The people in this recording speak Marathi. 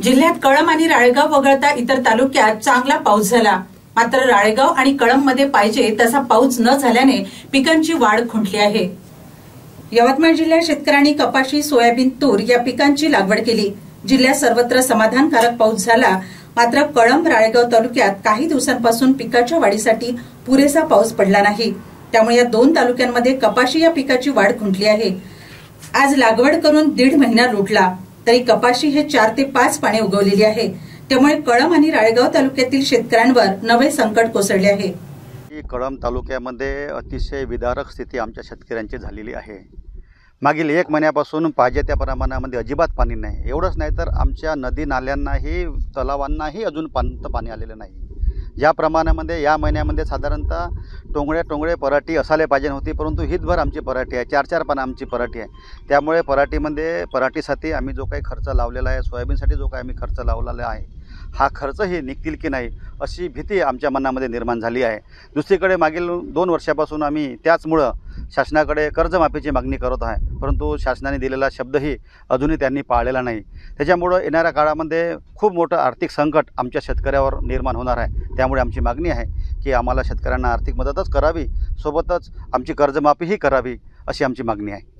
जिल्ह्यात कळंब आणि राळेगाव वगळता इतर तालुक्यात चांगला पाऊस झाला। मात्र राळेगाव आणि कळंबमध्ये पाहिजे तसा पाऊस न झाल्याने पिकांची वाढ खुंटली आहे। यवतमाळ जिल्ह्यात शेतकऱ्यांनी कपाशी, सोयाबीन, तूर या पिकांची लागवड केली। जिल्ह्यात सर्वत्र समाधानकारक पाऊस झाला। मात्र कळंब, राळेगाव तालुक्यात काही दिवसांपासून पिकाच्या वाढीसाठी पुरेसा पाऊस पडला नाही। त्यामुळे या दोन तालुक्यांमध्ये कपाशी या पिकाची वाढ खुंटली आहे। आज लागवड करून 1.5 महिना लुटला तरी कपाशी हे 4 ते 5 पाने उगवलेली आहे। त्यामुळे कळंब आणि राळेगाव तालुक्यातील शेतकऱ्यांवर नवे संकट कोसळले आहे। कळंब तालुक्यामध्ये अतिशय विदारक स्थिती आमच्या शेतकऱ्यांची झालेली आहे। मागील 1 महिन्यापासून पाहिजे त्या प्रमाणामध्ये अजिबात पाणी नाही। एवढंच नाही तर आमच्या नदी नाल्यांनाही, तलावांनाही अजून पाणी आलेलं नाही। ज्या प्रमाणामध्ये या महिन्यामध्ये साधारणतः टोंगळे पराठी असायला पाहिजे होती, परंतु हितभर आमची पराठी आहे, 4-4 पानं आमची पराठी आहे। त्यामुळे पराठीसाठी आम्ही जो काही खर्च लावलेला आहे, सोयाबीनसाठी जो काही आम्ही खर्च लावलेला आहे, हा खर्चही निघतील की नाही अशी भीती आमच्या मनामध्ये निर्माण झाली आहे। दुसरीकडे मागील 2 वर्षापासून आम्ही त्याचमुळं शासनाकडे कर्जमाफीची मागणी करत आहे, परंतु शासनाने दिलेला शब्दही अजूनही त्यांनी पाळलेला नाही। त्याच्यामुळं येणाऱ्या काळामध्ये खूप मोठं आर्थिक संकट आमच्या शेतकऱ्यावर निर्माण होणार आहे। त्यामुळे आमची मागणी आहे की आम्हाला शेतकऱ्यांना आर्थिक मदतच करावी, सोबतच आमची कर्जमाफीही करावी अशी आमची मागणी आहे।